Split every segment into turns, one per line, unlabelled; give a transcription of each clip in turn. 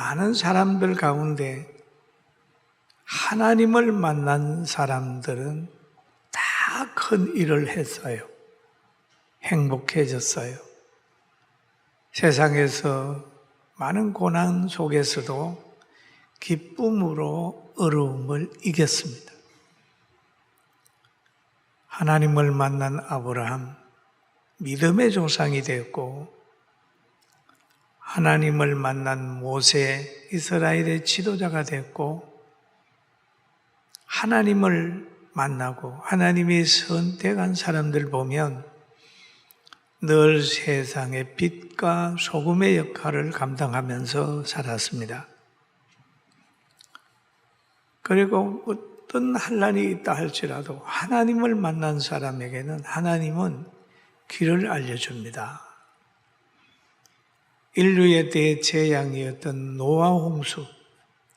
많은 사람들 가운데 하나님을 만난 사람들은 다 큰 일을 했어요. 행복해졌어요. 세상에서 많은 고난 속에서도 기쁨으로 어려움을 이겼습니다. 하나님을 만난 아브라함, 믿음의 조상이 되었고, 하나님을 만난 모세, 이스라엘의 지도자가 되었고, 하나님을 만나고 하나님이 선택한 사람들 보면 늘 세상의 빛과 소금의 역할을 감당하면서 살았습니다. 그리고 어떤 환난이 있다 할지라도 하나님을 만난 사람에게는 하나님은 길을 알려줍니다. 인류의 대재앙이었던 노아 홍수,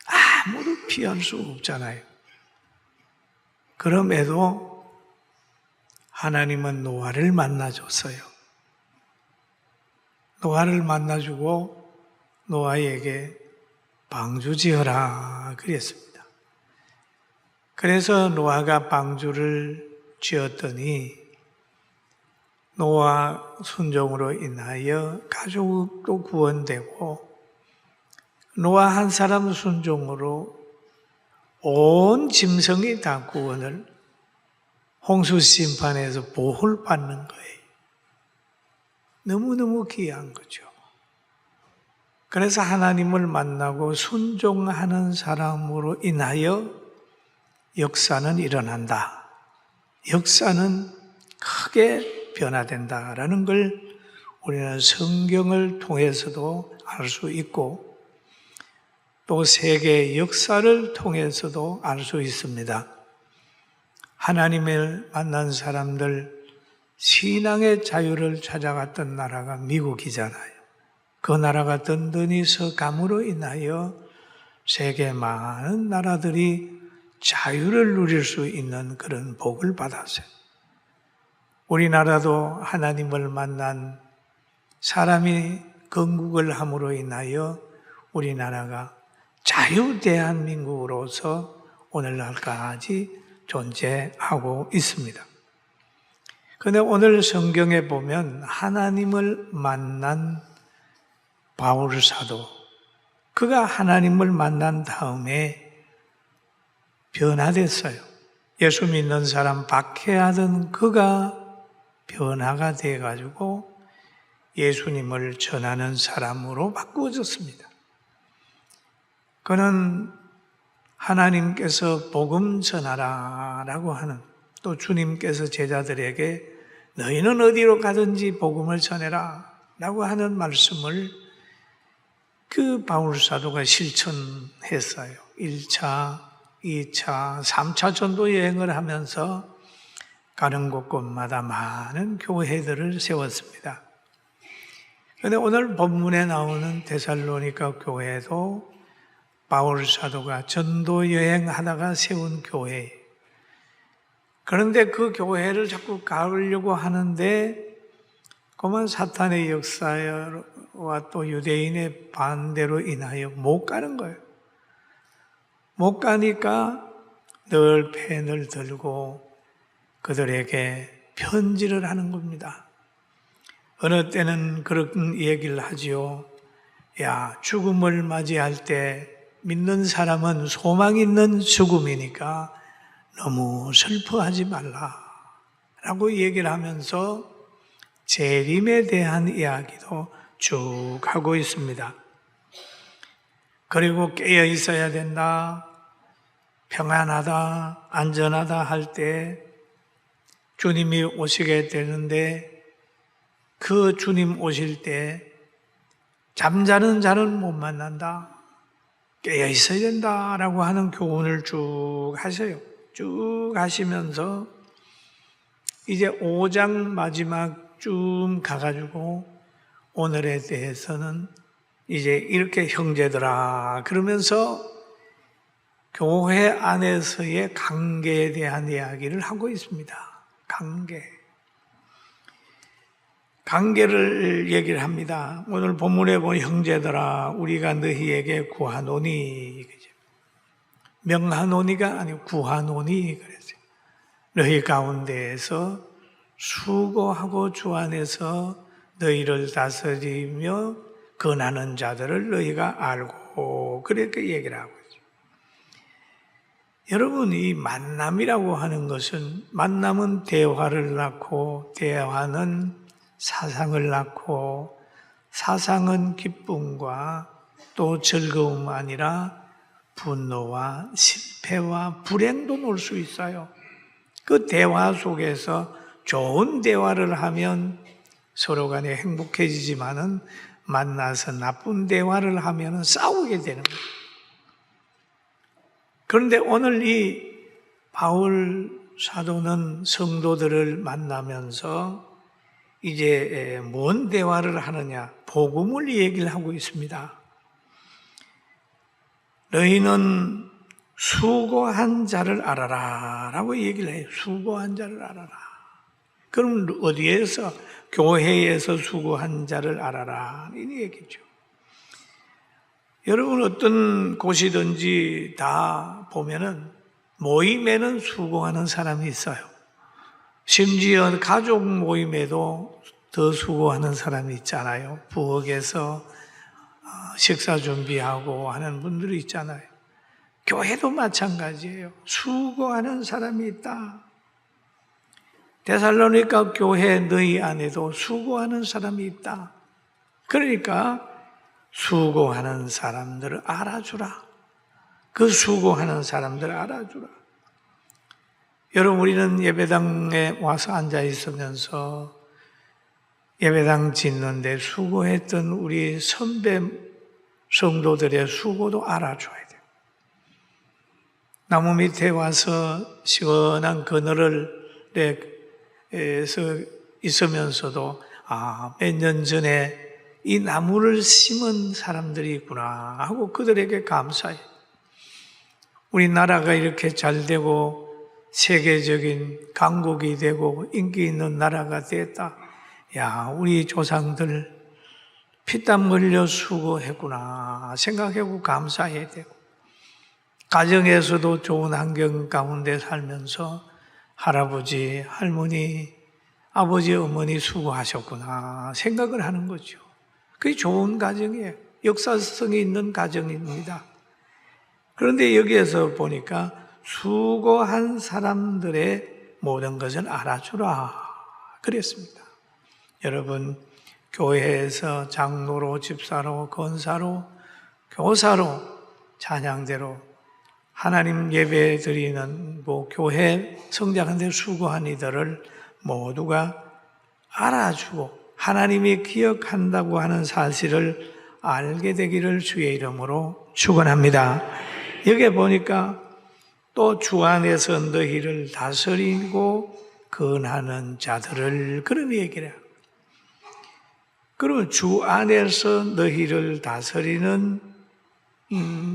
아무도 피할 수 없잖아요. 그럼에도 하나님은 노아를 만나줬어요. 노아를 만나주고 노아에게 방주 지어라 그랬습니다. 그래서 노아가 방주를 지었더니 노아 순종으로 인하여 가족도 구원되고 노아 한 사람 순종으로 온 짐승이 다 구원을 홍수 심판에서 보호를 받는 거예요. 너무너무 귀한 거죠. 그래서 하나님을 만나고 순종하는 사람으로 인하여 역사는 일어난다. 역사는 크게 변화된다라는 걸 우리는 성경을 통해서도 알 수 있고 또 세계 역사를 통해서도 알 수 있습니다. 하나님을 만난 사람들, 신앙의 자유를 찾아갔던 나라가 미국이잖아요. 그 나라가 든든히 서감으로 인하여 세계 많은 나라들이 자유를 누릴 수 있는 그런 복을 받았어요. 우리나라도 하나님을 만난 사람이 건국을 함으로 인하여 우리나라가 자유 대한민국으로서 오늘날까지 존재하고 있습니다. 그런데 오늘 성경에 보면 하나님을 만난 바울 사도, 그가 하나님을 만난 다음에 변화됐어요. 예수 믿는 사람 박해하던 그가 변화가 돼가지고 예수님을 전하는 사람으로 바꾸어졌습니다. 그는 하나님께서 복음 전하라 라고 하는, 또 주님께서 제자들에게 너희는 어디로 가든지 복음을 전해라 라고 하는 말씀을 그 바울 사도가 실천했어요. 1차, 2차, 3차 전도 여행을 하면서 가는 곳곳마다 많은 교회들을 세웠습니다. 그런데 오늘 본문에 나오는 데살로니가 교회도 바울 사도가 전도 여행하다가 세운 교회예요. 그런데 그 교회를 자꾸 가려고 하는데 그만 사탄의 역사와 또 유대인의 반대로 인하여 못 가는 거예요. 못 가니까 늘 펜을 들고 그들에게 편지를 하는 겁니다. 어느 때는 그런 얘기를 하지요. 야, 죽음을 맞이할 때 믿는 사람은 소망 있는 죽음이니까 너무 슬퍼하지 말라 라고 얘기를 하면서 재림에 대한 이야기도 쭉 하고 있습니다. 그리고 깨어 있어야 된다, 평안하다, 안전하다 할 때 주님이 오시게 되는데 그 주님 오실 때 잠자는 자는 못 만난다, 깨어 있어야 된다라고 하는 교훈을 쭉 하세요. 쭉 하시면서 이제 5장 마지막 쭉 가가지고 오늘에 대해서는 이제 이렇게 형제들아 그러면서 교회 안에서의 관계에 대한 이야기를 하고 있습니다. 관계. 관계를 얘기를 합니다. 오늘 본문에 보면 형제들아 우리가 너희에게 구하노니, 명하노니가 아니고 구하노니 그랬어요. 너희 가운데에서 수고하고 주 안에서 너희를 다스리며 권하는 자들을 너희가 알고, 그렇게 얘기를 하고 있어요. 여러분, 이 만남이라고 하는 것은, 만남은 대화를 낳고, 대화는 사상을 낳고, 사상은 기쁨과 또 즐거움 아니라 분노와 실패와 불행도 놓을 수 있어요. 그 대화 속에서 좋은 대화를 하면 서로 간에 행복해지지만은 만나서 나쁜 대화를 하면 싸우게 되는 거예요. 그런데 오늘 이 바울 사도는 성도들을 만나면서 이제 뭔 대화를 하느냐? 복음을 얘기를 하고 있습니다. 너희는 수고한 자를 알아라 라고 얘기를 해요. 수고한 자를 알아라. 그럼 어디에서? 교회에서 수고한 자를 알아라 이 얘기죠. 여러분 어떤 곳이든지 다 보면은 모임에는 수고하는 사람이 있어요. 심지어 가족 모임에도 더 수고하는 사람이 있잖아요. 부엌에서 식사 준비하고 하는 분들이 있잖아요. 교회도 마찬가지예요. 수고하는 사람이 있다. 데살로니가 교회 너희 안에도 수고하는 사람이 있다. 그러니까 수고하는 사람들을 알아주라. 그 수고하는 사람들을 알아주라. 여러분 우리는 예배당에 와서 앉아 있으면서 예배당 짓는데 수고했던 우리 선배 성도들의 수고도 알아줘야 돼요. 나무 밑에 와서 시원한 그늘을 에서 있으면서도 몇 년 전에 이 나무를 심은 사람들이 있구나 하고 그들에게 감사해. 우리나라가 이렇게 잘 되고 세계적인 강국이 되고 인기 있는 나라가 됐다. 야, 우리 조상들 피땀 흘려 수고했구나 생각하고 감사해야 되고, 가정에서도 좋은 환경 가운데 살면서 할아버지, 할머니, 아버지, 어머니 수고하셨구나 생각을 하는 거죠. 그게 좋은 가정이에요. 역사성이 있는 가정입니다. 그런데 여기에서 보니까 수고한 사람들의 모든 것을 알아주라 그랬습니다. 여러분 교회에서 장로로, 집사로, 권사로, 교사로, 찬양대로 하나님 예배 드리는 교회 성장하는 데 수고한 이들을 모두가 알아주고 하나님이 기억한다고 하는 사실을 알게 되기를 주의 이름으로 축원합니다. 여기에 보니까 또 주 안에서 너희를 다스리고 권하는 자들을, 그런 얘기를 해요. 그러면 주 안에서 너희를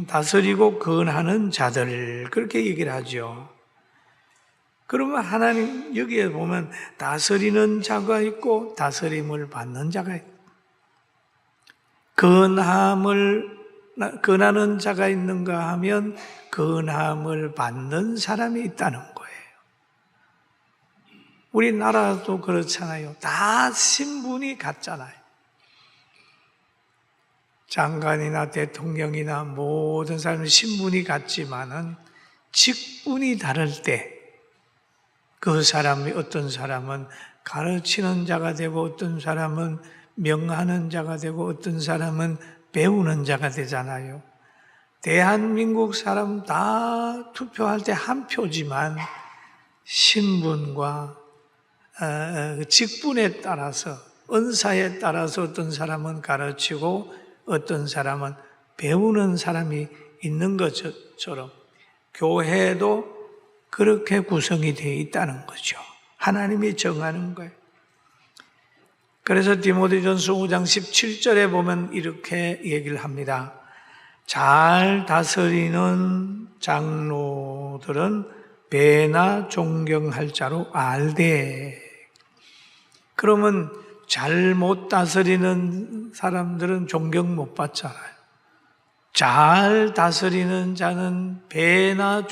다스리고 권하는 자들, 그렇게 얘기를 하죠. 그러면 하나님 여기에 보면 다스리는 자가 있고 다스림을 받는 자가 있고, 권하는 자가 있는가 하면 권함을 받는 사람이 있다는 거예요. 우리나라도 그렇잖아요. 다 신분이 같잖아요. 장관이나 대통령이나 모든 사람은 신분이 같지만은 직분이 다를 때 그 사람이, 어떤 사람은 가르치는 자가 되고 어떤 사람은 명하는 자가 되고 어떤 사람은 배우는 자가 되잖아요. 대한민국 사람 다 투표할 때 한 표지만 신분과 직분에 따라서, 은사에 따라서 어떤 사람은 가르치고 어떤 사람은 배우는 사람이 있는 것처럼 교회도 그렇게 구성이 되어 있다는 거죠. 하나님이 정하는 거예요. 그래서 디모데전서 5장 17절에 보면 이렇게 얘기를 합니다. 잘 다스리는 장로들은 배나 존경할 자로 알되. 그러면 잘못 다스리는 사람들은 존경 못 받잖아요. 잘 다스리는 자는 배나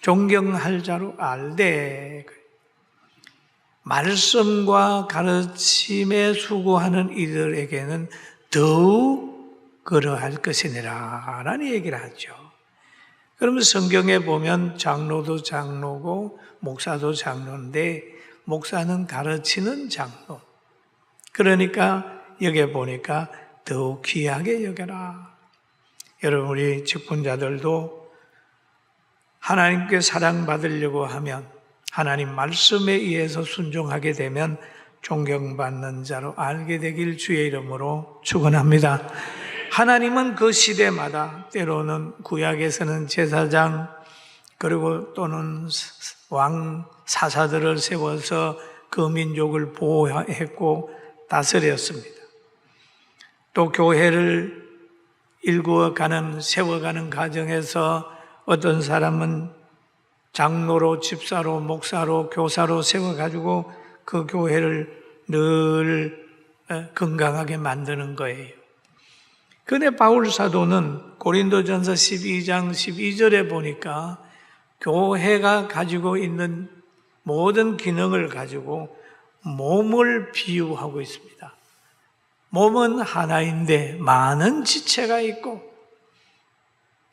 존경할 자로 알되, 말씀과 가르침에 수고하는 이들에게는 더욱 그러할 것이니라 라는 얘기를 하죠. 그러면 성경에 보면 장로도 장로고 목사도 장로인데, 목사는 가르치는 장로. 그러니까 여기에 보니까 더욱 귀하게 여겨라. 여러분, 우리 직분자들도 하나님께 사랑받으려고 하면, 하나님 말씀에 의해서 순종하게 되면 존경받는 자로 알게 되길 주의 이름으로 축원합니다. 하나님은 그 시대마다 때로는 구약에서는 제사장 그리고 또는 왕 사사들을 세워서 그 민족을 보호했고 다스렸습니다. 또 교회를 세워가는 과정에서 어떤 사람은 장로로, 집사로, 목사로, 교사로 세워가지고 그 교회를 늘 건강하게 만드는 거예요. 그런데 바울 사도는 고린도전서 12장 12절에 보니까 교회가 가지고 있는 모든 기능을 가지고 몸을 비유하고 있습니다. 몸은 하나인데 많은 지체가 있고,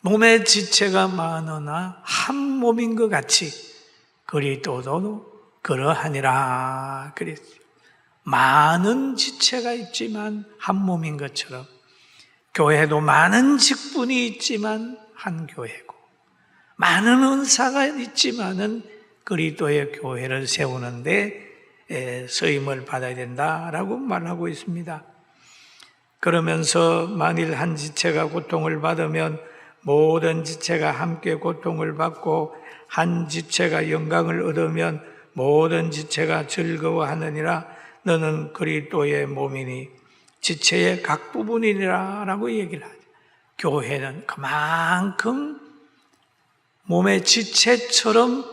몸의 지체가 많으나 한 몸인 것 같이 그리스도도 그러하니라 그랬어요. 많은 지체가 있지만 한 몸인 것처럼 교회도 많은 직분이 있지만 한 교회고, 많은 은사가 있지만은 그리스도의 교회를 세우는데 쓰임을 받아야 된다라고 말하고 있습니다. 그러면서 만일 한 지체가 고통을 받으면 모든 지체가 함께 고통을 받고, 한 지체가 영광을 얻으면 모든 지체가 즐거워하느니라. 너는 그리스도의 몸이니 지체의 각 부분이니라 라고 얘기를 하죠. 교회는 그만큼 몸의 지체처럼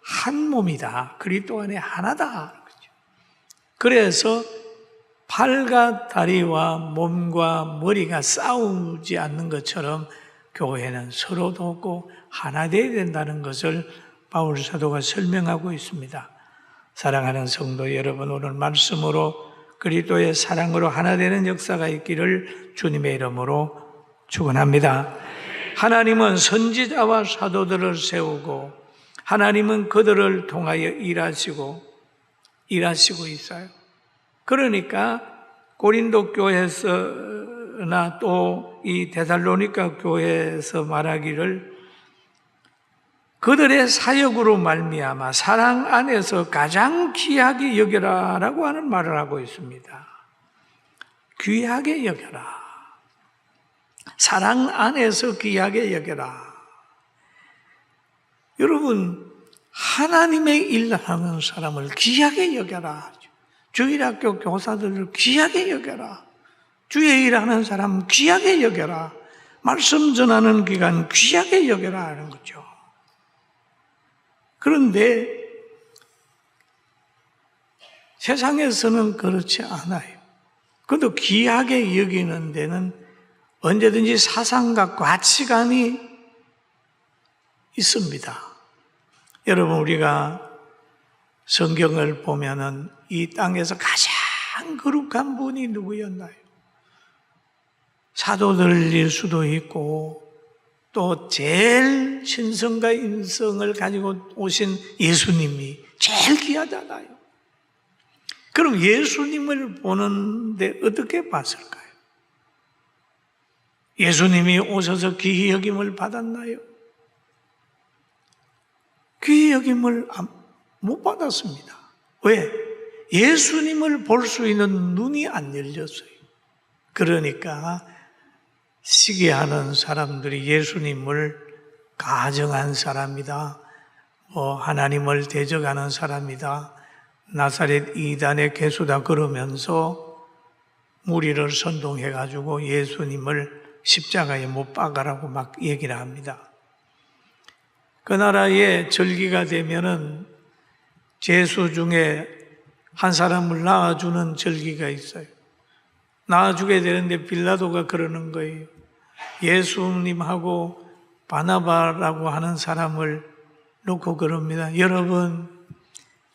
한 몸이다. 그리스도 안에 하나다. 그래서 팔과 다리와 몸과 머리가 싸우지 않는 것처럼 교회는 서로 돕고 하나 되어야 된다는 것을 바울 사도가 설명하고 있습니다. 사랑하는 성도 여러분, 오늘 말씀으로 그리스도의 사랑으로 하나 되는 역사가 있기를 주님의 이름으로 축원합니다. 하나님은 선지자와 사도들을 세우고, 하나님은 그들을 통하여 일하시고 있어요. 그러니까 고린도 교회에서나 또 이 데살로니가 교회에서 말하기를 그들의 사역으로 말미암아 사랑 안에서 가장 귀하게 여겨라 라고 하는 말을 하고 있습니다. 귀하게 여겨라. 사랑 안에서 귀하게 여겨라. 여러분, 하나님의 일을 하는 사람을 귀하게 여겨라. 주일학교 교사들을 귀하게 여겨라. 주의 일하는 사람 귀하게 여겨라. 말씀 전하는 기간 귀하게 여겨라 하는 거죠. 그런데 세상에서는 그렇지 않아요. 그래도 귀하게 여기는 데는 언제든지 사상과 가치관이 있습니다. 여러분, 우리가 성경을 보면은 이 땅에서 가장 거룩한 분이 누구였나요? 사도들일 수도 있고, 또 제일 신성과 인성을 가지고 오신 예수님이 제일 귀하잖아요. 그럼 예수님을 보는데 어떻게 봤을까요? 예수님이 오셔서 귀히 여김을 받았나요? 귀히 여김을 못 받았습니다. 왜? 예수님을 볼 수 있는 눈이 안 열렸어요. 그러니까 시기하는 사람들이 예수님을 가정한 사람이다, 하나님을 대적하는 사람이다, 나사렛 이단의 괴수다 그러면서 무리를 선동해가지고 예수님을 십자가에 못 박아라고 막 얘기를 합니다. 그 나라에 절기가 되면은 제수 중에 한 사람을 낳아주는 절기가 있어요. 낳아주게 되는데 빌라도가 그러는 거예요. 예수님하고 바나바라고 하는 사람을 놓고 그럽니다. 여러분,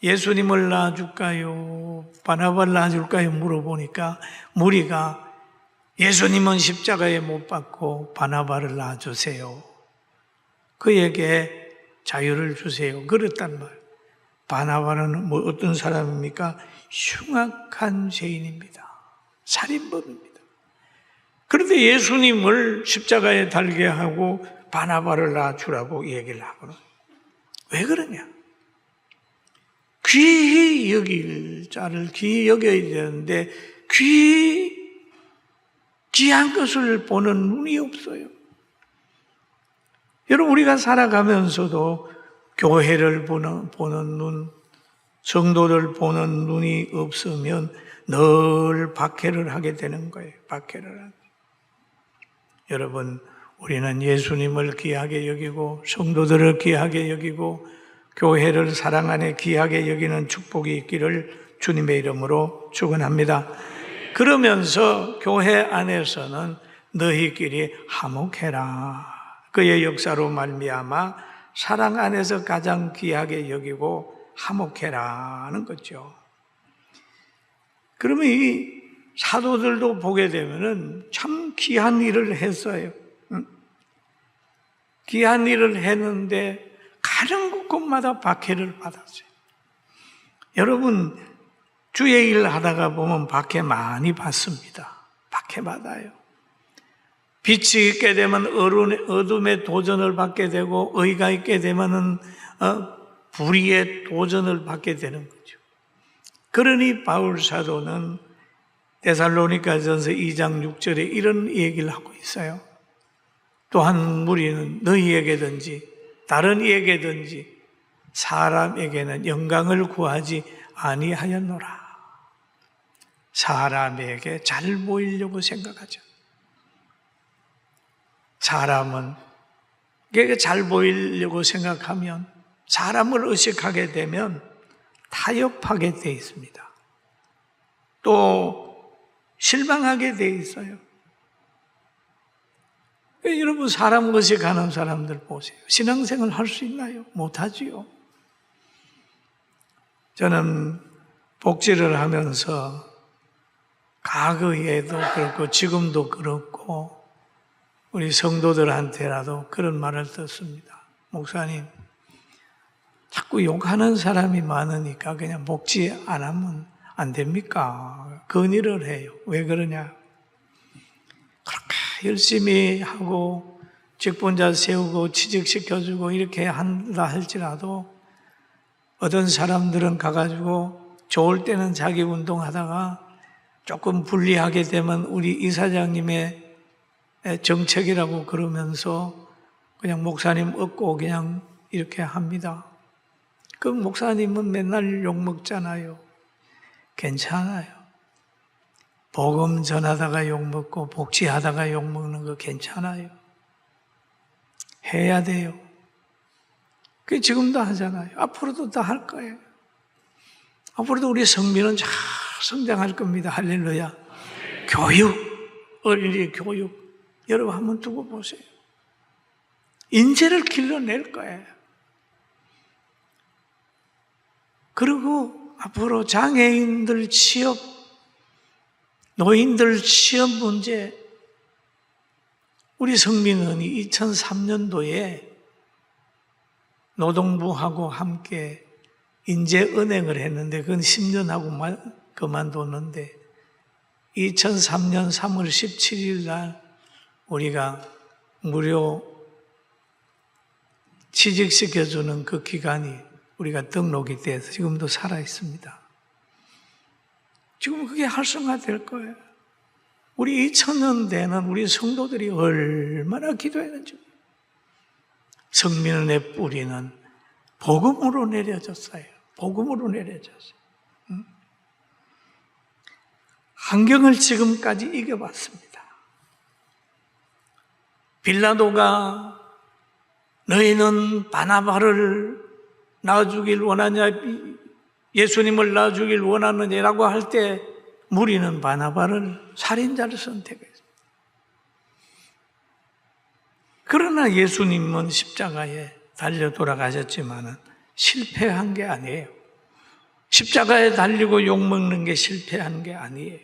예수님을 낳아줄까요? 바나바를 낳아줄까요? 물어보니까 무리가 예수님은 십자가에 못 박고 바나바를 낳아주세요. 그에게 자유를 주세요. 그랬단 말이에요. 바나바는 어떤 사람입니까? 흉악한 죄인입니다. 살인범입니다. 그런데 예수님을 십자가에 달게 하고 바나바를 낳아주라고 얘기를 하거든. 왜 그러냐? 귀히 여길 자를 귀히 여겨야 되는데 귀한 것을 보는 눈이 없어요. 여러분, 우리가 살아가면서도 교회를 보는 눈, 성도를 보는 눈이 없으면 늘 박해를 하게 되는 거예요. 박해를 하게. 여러분, 우리는 예수님을 귀하게 여기고 성도들을 귀하게 여기고 교회를 사랑 안에 귀하게 여기는 축복이 있기를 주님의 이름으로 축원합니다. 그러면서 교회 안에서는 너희끼리 화목해라. 그의 역사로 말미암아 사랑 안에서 가장 귀하게 여기고 화목해라는 거죠. 그러면 이 사도들도 보게 되면은 참 귀한 일을 했어요. 귀한 일을 했는데 가는 곳마다 박해를 받았어요. 여러분, 주의 일 하다가 보면 박해 많이 받습니다. 박해 받아요. 빛이 있게 되면 어둠의 도전을 받게 되고 의가 있게 되면은 불의의 도전을 받게 되는 거죠. 그러니 바울 사도는 데살로니가전서 2장 6절에 이런 얘기를 하고 있어요. 또한 우리는 너희에게든지 다른 이에게든지 사람에게는 영광을 구하지 아니하였노라. 사람에게 잘 보이려고 생각하죠. 사람은 잘 보이려고 생각하면 사람을 의식하게 되면 타협하게 돼 있습니다. 또 실망하게 돼 있어요. 여러분, 사람 의식하는 사람들 보세요. 신앙생활 할 수 있나요? 못하지요. 저는 복지를 하면서 과거에도 그렇고 지금도 그렇고 우리 성도들한테라도 그런 말을 듣습니다. 목사님, 자꾸 욕하는 사람이 많으니까 그냥 복지 안 하면 안 됩니까? 건의를 해요. 왜 그러냐? 그렇게 열심히 하고 직분자 세우고 취직시켜주고 이렇게 한다 할지라도 어떤 사람들은 가가지고 좋을 때는 자기 운동하다가 조금 불리하게 되면 우리 이사장님의 정책이라고 그러면서 그냥 목사님 얻고 그냥 이렇게 합니다. 그 목사님은 맨날 욕먹잖아요. 괜찮아요. 복음 전하다가 욕먹고 복지하다가 욕먹는 거 괜찮아요. 해야 돼요. 그 지금도 하잖아요. 앞으로도 다 할 거예요. 앞으로도 우리 성민은 잘 성장할 겁니다. 할렐루야. 교육, 어린이 교육. 여러분 한번 두고 보세요. 인재를 길러낼 거예요. 그리고 앞으로 장애인들 취업, 노인들 취업 문제, 우리 성민은이 2003년도에 노동부하고 함께 인재은행을 했는데 그건 10년 하고 그만뒀는데 2003년 3월 17일 날 우리가 무료 취직시켜주는 그 기간이 우리가 등록이 돼서 지금도 살아있습니다. 지금 그게 활성화될 거예요. 우리 2000년대는 우리 성도들이 얼마나 기도했는지. 성민의 뿌리는 복음으로 내려졌어요. 복음으로 내려졌어요. 환경을 지금까지 이겨봤습니다. 빌라도가 너희는 바나바를 낳아주길 원하냐 예수님을 놔주길 원하느냐라고 할 때 무리는 바나바를 살인자를 선택했습니다. 그러나 예수님은 십자가에 달려 돌아가셨지만 실패한 게 아니에요. 십자가에 달리고 욕먹는 게 실패한 게 아니에요.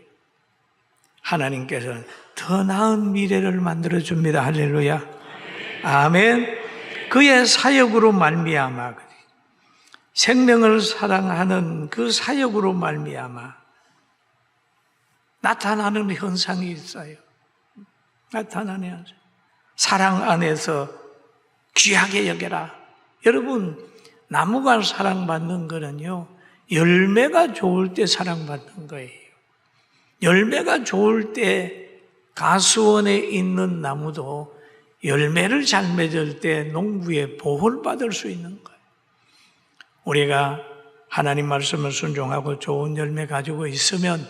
하나님께서는 더 나은 미래를 만들어줍니다. 할렐루야. 아멘. 그의 사역으로 말미암아, 생명을 사랑하는 그 사역으로 말미암아 나타나는 현상이 있어요. 나타나는 현상. 사랑 안에서 귀하게 여겨라. 여러분, 나무가 사랑받는 거는요, 열매가 좋을 때 사랑받는 거예요. 열매가 좋을 때 가수원에 있는 나무도 열매를 잘 맺을 때 농부의 보호를 받을 수 있는 거예요. 우리가 하나님 말씀을 순종하고 좋은 열매 가지고 있으면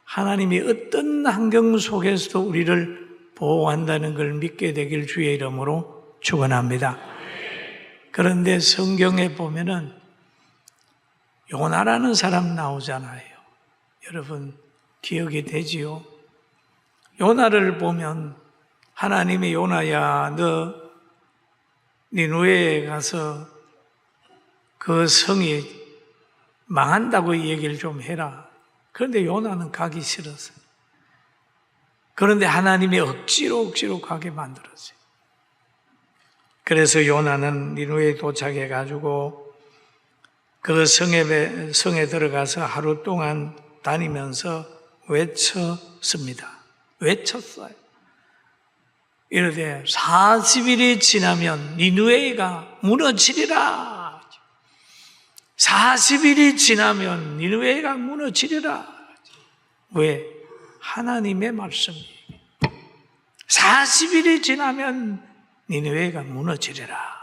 하나님이 어떤 환경 속에서도 우리를 보호한다는 걸 믿게 되길 주의 이름으로 축원합니다. 그런데 성경에 보면은 요나라는 사람 나오잖아요. 여러분 기억이 되지요? 요나를 보면 하나님이 요나야, 너 니느웨에 가서 그 성이 망한다고 얘기를 좀 해라. 그런데 요나는 가기 싫었어요. 그런데 하나님이 억지로 가게 만들었어요. 그래서 요나는 니느웨에 도착해 가지고 그 성에 들어가서 하루 동안 다니면서 외쳤습니다. 외쳤어요. 이르되 40일이 지나면 니느웨가 무너지리라. 40일이 지나면 니느웨가 무너지리라. 왜? 하나님의 말씀이 40일이 지나면 니느웨가 무너지리라.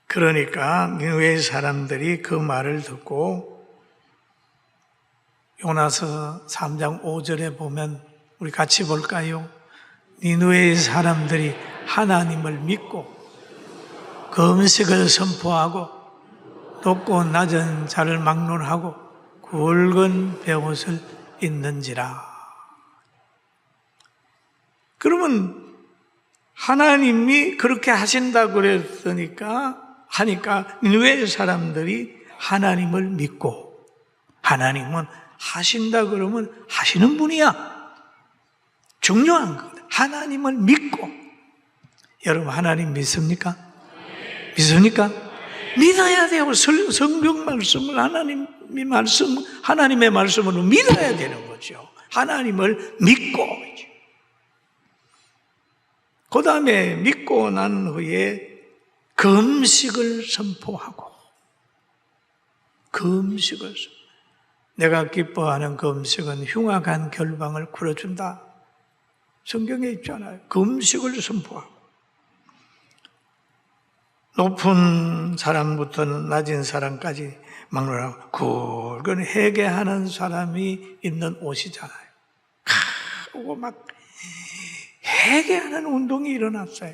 그러니까 니느웨 사람들이 그 말을 듣고 요나서 3장 5절에 보면 우리 같이 볼까요? 니느웨 사람들이 하나님을 믿고 금식을 선포하고 높고 낮은 자를 막론하고 굵은 베옷을 입는지라. 그러면 하나님이 그렇게 하신다고 하니까 니느웨 사람들이 하나님을 믿고, 하나님은 하신다 그러면 하시는 분이야. 중요한 거다. 하나님을 믿고. 여러분 하나님 믿습니까? 믿습니까? 믿어야 돼요. 성경 말씀을 하나님의 말씀으로 믿어야 되는 거죠. 하나님을 믿고. 그 다음에 믿고 난 후에 금식을 선포하고, 금식을 선포하고. 내가 기뻐하는 금식은 흉악한 결방을 풀어준다. 성경에 있잖아요. 금식을 선포하고. 높은 사람부터 낮은 사람까지 막론하고 굵은 회개하는 사람이 입는 옷이잖아요. 그리고 막 회개하는 운동이 일어났어요.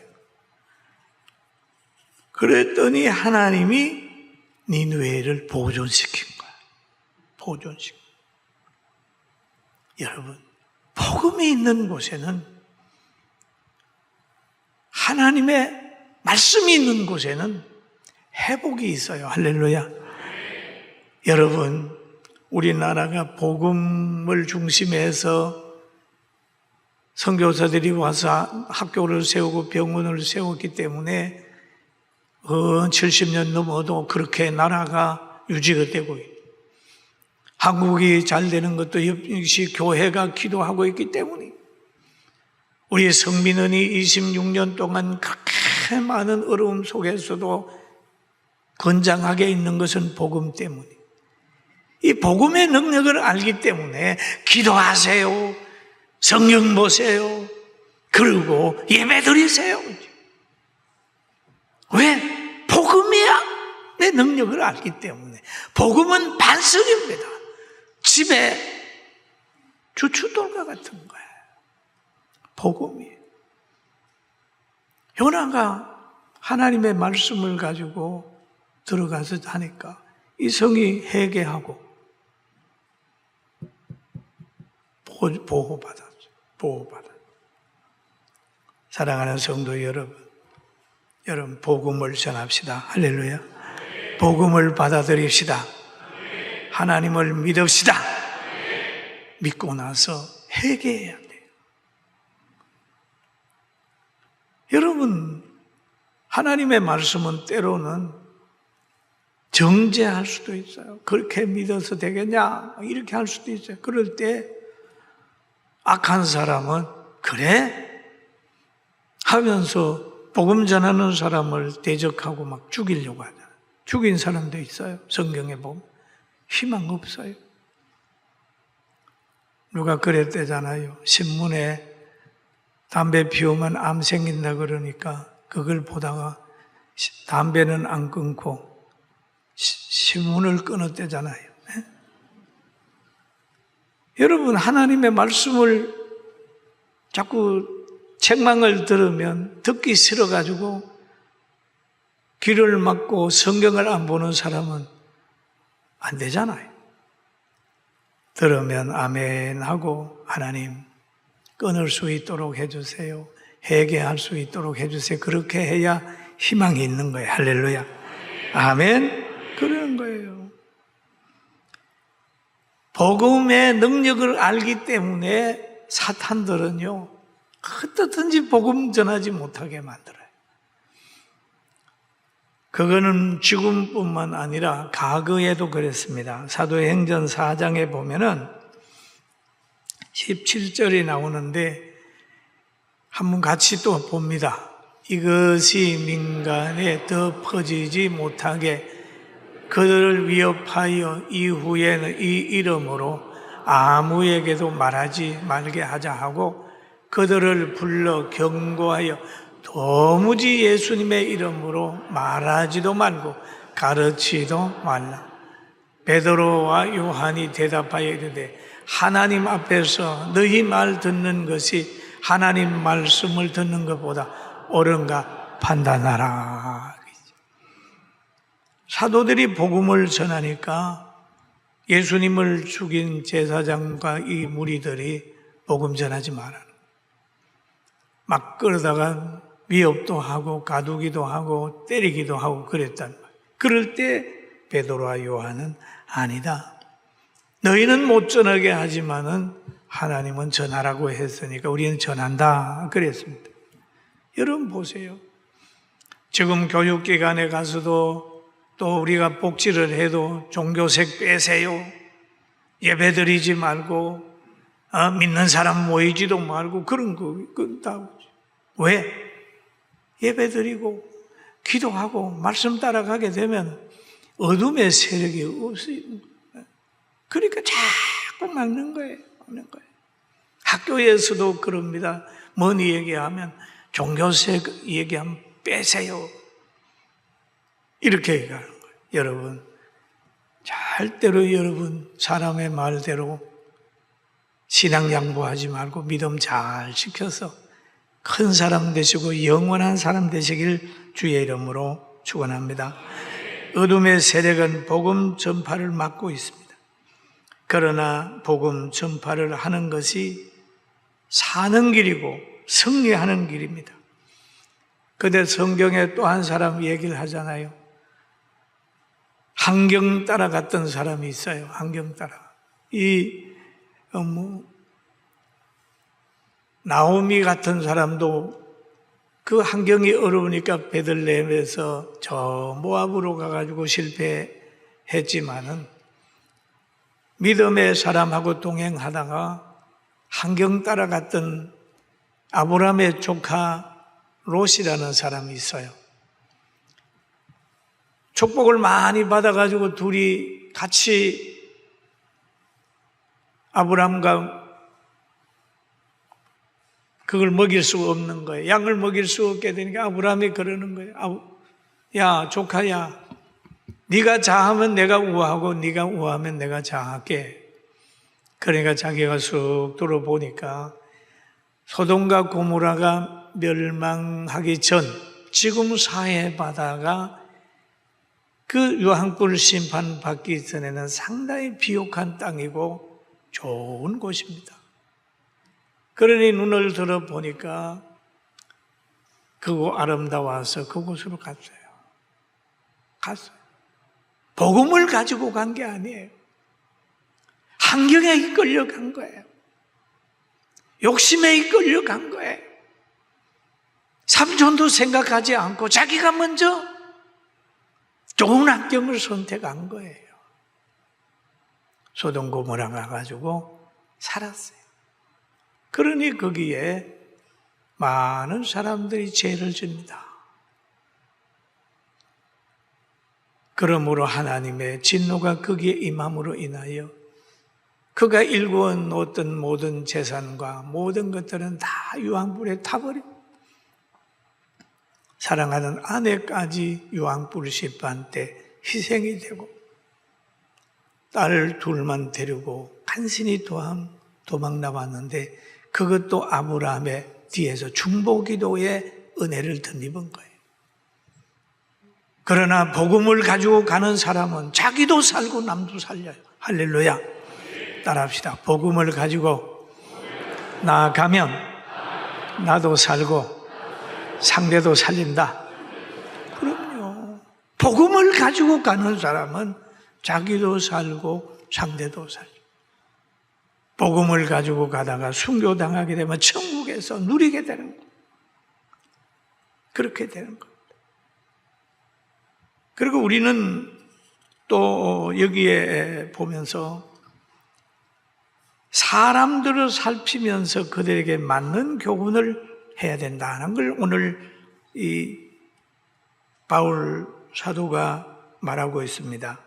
그랬더니 하나님이 니느웨를 보존시킨 거예요. 보존시킨. 여러분, 복음이 있는 곳에는, 하나님의 말씀이 있는 곳에는 회복이 있어요. 할렐루야. 여러분, 우리나라가 복음을 중심해서 선교사들이 와서 학교를 세우고 병원을 세웠기 때문에 70년 넘어도 그렇게 나라가 유지가 되고 있어요. 한국이 잘 되는 것도 역시 교회가 기도하고 있기 때문에, 우리 성민은이 26년 동안 그렇게 많은 어려움 속에서도 건장하게 있는 것은 복음 때문에, 이 복음의 능력을 알기 때문에 기도하세요, 성경 보세요, 그리고 예배 드리세요. 왜? 복음이야. 내 능력을 알기 때문에. 복음은 반석입니다. 집에 주춧돌과 같은 거예요. 복음이에요. 요나가 하나님의 말씀을 가지고 들어가서 하니까 이 성이 회개하고 보호받았죠. 사랑하는 성도 여러분, 복음을 전합시다. 할렐루야. 복음을 받아들입시다. 하나님을 믿읍시다. 믿고 나서 회개해야 돼요. 여러분, 하나님의 말씀은 때로는 정죄할 수도 있어요. 그렇게 믿어서 되겠냐? 이렇게 할 수도 있어요. 그럴 때 악한 사람은 그래? 하면서 복음 전하는 사람을 대적하고 막 죽이려고 하잖아요. 죽인 사람도 있어요. 성경에 보면. 희망 없어요. 누가 그랬대잖아요. 신문에 담배 피우면 암 생긴다 그러니까 그걸 보다가 담배는 안 끊고 신문을 끊었대잖아요. 네? 여러분, 하나님의 말씀을 자꾸 책망을 들으면 듣기 싫어가지고 귀를 막고 성경을 안 보는 사람은 안 되잖아요. 들으면 아멘 하고 하나님 끊을 수 있도록 해주세요. 회개할 수 있도록 해주세요. 그렇게 해야 희망이 있는 거예요. 할렐루야. 아멘. 그러는 거예요. 복음의 능력을 알기 때문에 사탄들은요, 어떻든지 복음 전하지 못하게 만들어요. 그거는 지금뿐만 아니라 과거에도 그랬습니다. 사도행전 4장에 보면은 17절이 나오는데 한번 같이 또 봅니다. 이것이 민간에 더 퍼지지 못하게 그들을 위협하여 이후에는 이 이름으로 아무에게도 말하지 말게 하자 하고 그들을 불러 경고하여 도무지 예수님의 이름으로 말하지도 말고 가르치지도 말라. 베드로와 요한이 대답하여 이르되 하나님 앞에서 너희 말 듣는 것이 하나님 말씀을 듣는 것보다 옳은가 판단하라. 사도들이 복음을 전하니까 예수님을 죽인 제사장과 이 무리들이 복음 전하지 말라는 거예요. 막 끌어다가 위협도 하고 가두기도 하고 때리기도 하고 그랬단 말이에요. 그럴 때 베드로와 요한은 아니다. 너희는 못 전하게 하지만은 하나님은 전하라고 했으니까 우리는 전한다. 그랬습니다. 여러분 보세요. 지금 교육기관에 가서도 또 우리가 복지를 해도 종교색 빼세요. 예배드리지 말고 믿는 사람 모이지도 말고 그런 거 다 왜? 예배드리고 기도하고 말씀 따라가게 되면 어둠의 세력이 없어요. 그러니까 자꾸 막는 거예요. 학교에서도 그럽니다. 뭐니 얘기하면 종교색 얘기하면 빼세요. 이렇게 얘기하는 거예요. 여러분, 절대로 여러분 사람의 말대로 신앙 양보하지 말고 믿음 잘 지켜서 큰 사람 되시고 영원한 사람 되시길 주의 이름으로 축원합니다. 어둠의 세력은 복음 전파를 막고 있습니다. 그러나 복음 전파를 하는 것이 사는 길이고 승리하는 길입니다. 그런데 성경에 또 한 사람 얘기를 하잖아요. 환경 따라갔던 사람이 있어요. 환경 따라. 나오미 같은 사람도 그 환경이 어려우니까 베들레헴에서 저 모압으로 가가지고 실패했지만은 믿음의 사람하고 동행하다가 환경 따라갔던 아브라함의 조카 롯이라는 사람이 있어요. 축복을 많이 받아가지고 둘이 같이 아브라함과 그걸 먹일 수 없는 거예요. 양을 먹일 수 없게 되니까 아브라함이 그러는 거예요. 야, 조카야, 네가 자하면 내가 우하고 네가 우하면 내가 자할게. 그러니까 자기가 쑥 돌아보니까 소돔과 고모라가 멸망하기 전 지금 사해 바다가 그 유황불 심판 받기 전에는 상당히 비옥한 땅이고 좋은 곳입니다. 그러니 눈을 들어 보니까 그곳 아름다워서 그곳으로 갔어요. 복음을 가지고 간 게 아니에요. 환경에 이끌려 간 거예요. 욕심에 이끌려 간 거예요. 삼촌도 생각하지 않고 자기가 먼저 좋은 환경을 선택한 거예요. 소돔 고모라 가가지고 살았어요. 그러니 거기에 많은 사람들이 죄를 집니다. 그러므로 하나님의 진노가 거기에 임함으로 인하여 그가 일구어 놓았던 모든 재산과 모든 것들은 다 유황불에 타버립니다. 사랑하는 아내까지 유황불 심판 때 희생이 되고 딸 둘만 데리고 간신히 도망 나왔는데 그것도 아브라함의 뒤에서 중보기도의 은혜를 덧입은 거예요. 그러나 복음을 가지고 가는 사람은 자기도 살고 남도 살려요. 할렐루야. 따라합시다. 복음을 가지고 나아가면 나도 살고 상대도 살린다. 그럼요. 복음을 가지고 가는 사람은 자기도 살고 상대도 살고. 복음을 가지고 가다가 순교당하게 되면 천국에서 누리게 되는 거예요. 그렇게 되는 겁니다. 그리고 우리는 또 여기에 보면서 사람들을 살피면서 그들에게 맞는 교훈을 해야 된다는 걸 오늘 이 바울 사도가 말하고 있습니다.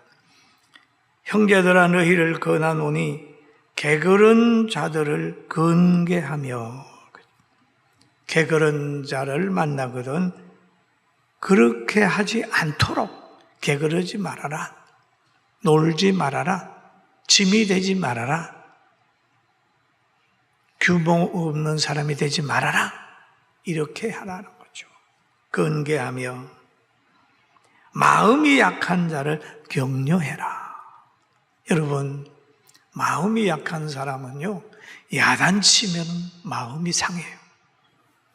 형제들아 너희를 권하노니 게으른 자들을 근개하며, 게으른 자를 만나거든 그렇게 하지 않도록 게으르지 말아라, 놀지 말아라, 짐이 되지 말아라, 규모 없는 사람이 되지 말아라, 이렇게 하라는 거죠. 근개하며 마음이 약한 자를 격려해라. 여러분, 마음이 약한 사람은요, 야단치면 마음이 상해요.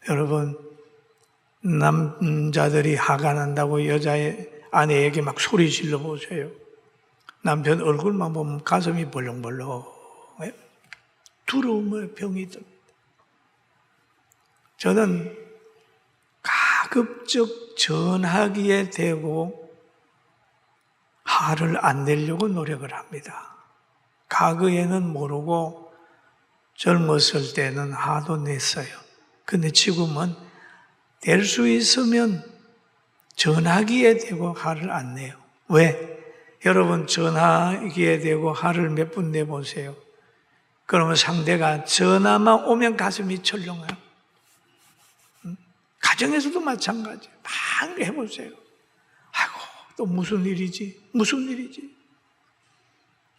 여러분, 남자들이 화가 난다고 여자의 아내에게 막 소리 질러 보세요. 남편 얼굴만 보면 가슴이 벌렁벌렁, 두려움의 병이 듭니다. 저는 가급적 전하기에 대고 화를 안 내려고 노력을 합니다. 과거에는 모르고 젊었을 때는 화도 냈어요. 근데 지금은 될 수 있으면 전하기에 대고 화를 안 내요. 왜? 여러분, 전하기에 대고 화를 몇 분 내보세요. 그러면 상대가 전화만 오면 가슴이 철렁해요. 가정에서도 마찬가지예요. 막 해보세요. 아이고, 또 무슨 일이지? 무슨 일이지?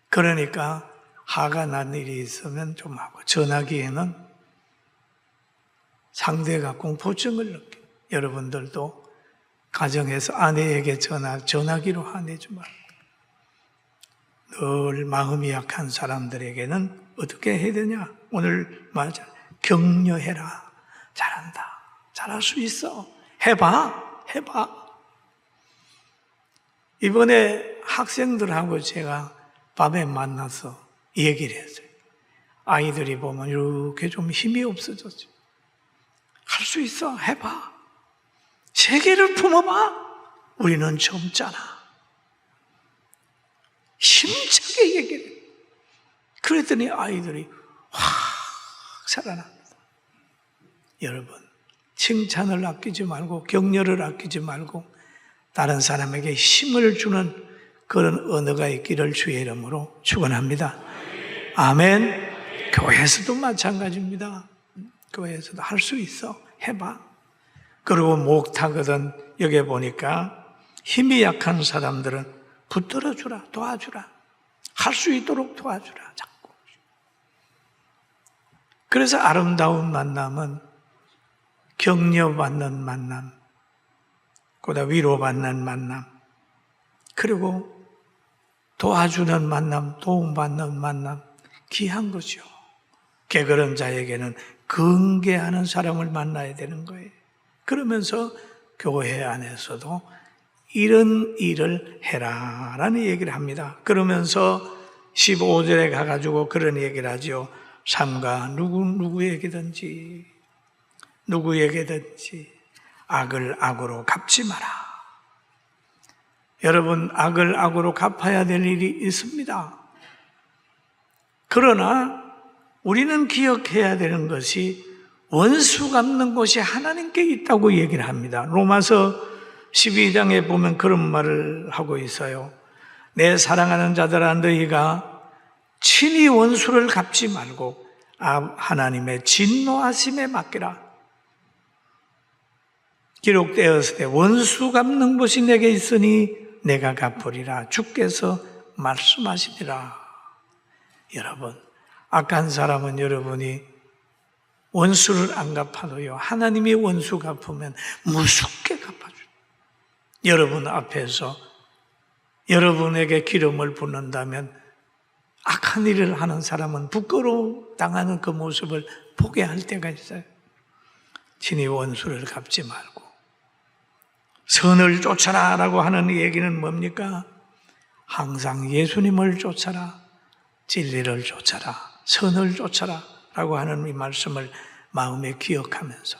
그러니까 화가 난 일이 있으면 좀 하고, 전하기에는 상대가 공포증을 느껴요. 여러분들도 가정에서 아내에게 전하기로 화내지 말고, 늘 마음이 약한 사람들에게는 어떻게 해야 되냐? 오늘 맞아. 격려해라. 잘한다. 잘할 수 있어. 해봐. 이번에 학생들하고 제가 밤에 만나서 얘기를 했어요. 아이들이 보면 이렇게 좀 힘이 없어졌죠. 할 수 있어. 해봐. 세계를 품어봐. 우리는 젊잖아. 힘차게 얘기를 해요. 그랬더니 아이들이 확 살아납니다. 여러분, 칭찬을 아끼지 말고 격려를 아끼지 말고 다른 사람에게 힘을 주는 그런 언어가 있기를 주의 이름으로 축원합니다. 아멘. 교회에서도 마찬가지입니다. 교회에서도 할 수 있어. 해봐. 그리고 목 타거든 여기 보니까 힘이 약한 사람들은 붙들어주라, 도와주라. 할 수 있도록 도와주라. 자꾸. 그래서 아름다운 만남은 격려받는 만남, 그보다 위로받는 만남, 그리고 도와주는 만남, 도움받는 만남, 귀한 거죠. 게으른 자에게는 긍개하는 사람을 만나야 되는 거예요. 그러면서 교회 안에서도 이런 일을 해라라는 얘기를 합니다. 그러면서 15절에 가가지고 그런 얘기를 하죠. 삼가 누구에게든지 악을 악으로 갚지 마라. 여러분, 악을 악으로 갚아야 될 일이 있습니다. 그러나 우리는 기억해야 되는 것이 원수 갚는 곳이 하나님께 있다고 얘기를 합니다. 로마서 12장에 보면 그런 말을 하고 있어요. 내 사랑하는 자들아, 너희가 친히 원수를 갚지 말고 하나님의 진노하심에 맡기라. 기록되었을 때 원수 갚는 곳이 내게 있으니 내가 갚으리라 주께서 말씀하시니라. 여러분, 악한 사람은 여러분이 원수를 안 갚아도요, 하나님이 원수 갚으면 무섭게 갚아줘요. 여러분 앞에서 여러분에게 기름을 붓는다면 악한 일을 하는 사람은 부끄러워 당하는 그 모습을 보게 할 때가 있어요. 친히 원수를 갚지 말고 선을 쫓아라 라고 하는 얘기는 뭡니까? 항상 예수님을 쫓아라, 진리를 쫓아라, 선을 쫓아라 라고 하는 이 말씀을 마음에 기억하면서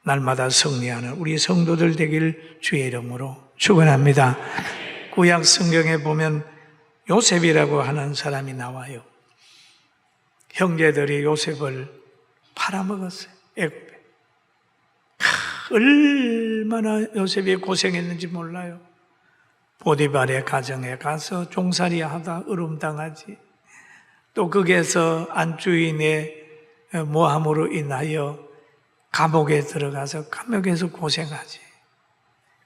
날마다 승리하는 우리 성도들 되길 주의 이름으로 축원합니다. 구약 성경에 보면 요셉이라고 하는 사람이 나와요. 형제들이 요셉을 팔아먹었어요. 애굽에. 얼마나 요셉이 고생했는지 몰라요. 보디발의 가정에 가서 종살이 하다 으름당하지. 또 거기에서 안주인의 모함으로 인하여 감옥에 들어가서 감옥에서 고생하지.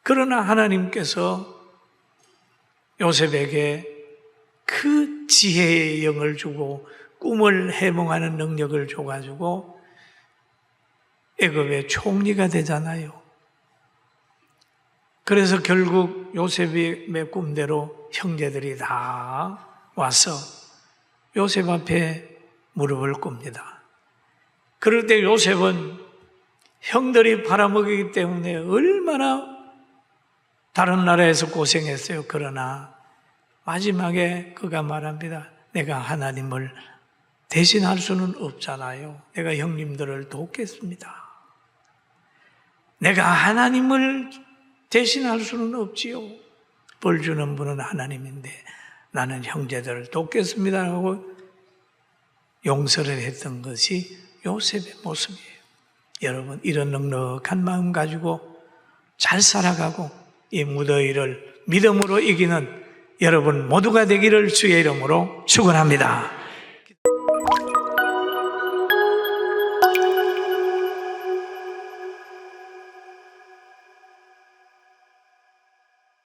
그러나 하나님께서 요셉에게 그 지혜의 영을 주고 꿈을 해몽하는 능력을 줘가지고 애굽의 총리가 되잖아요. 그래서 결국 요셉의 꿈대로 형제들이 다 와서 요셉 앞에 무릎을 꿇습니다. 그럴 때 요셉은 형들이 팔아먹이기 때문에 얼마나 다른 나라에서 고생했어요. 그러나 마지막에 그가 말합니다. 내가 하나님을 대신할 수는 없잖아요. 내가 형님들을 돕겠습니다. 내가 하나님을 대신할 수는 없지요. 벌 주는 분은 하나님인데 나는 형제들을 돕겠습니다 하고 용서를 했던 것이 요셉의 모습이에요. 여러분, 이런 넉넉한 마음 가지고 잘 살아가고 이 무더위를 믿음으로 이기는 여러분 모두가 되기를 주의 이름으로 축원합니다.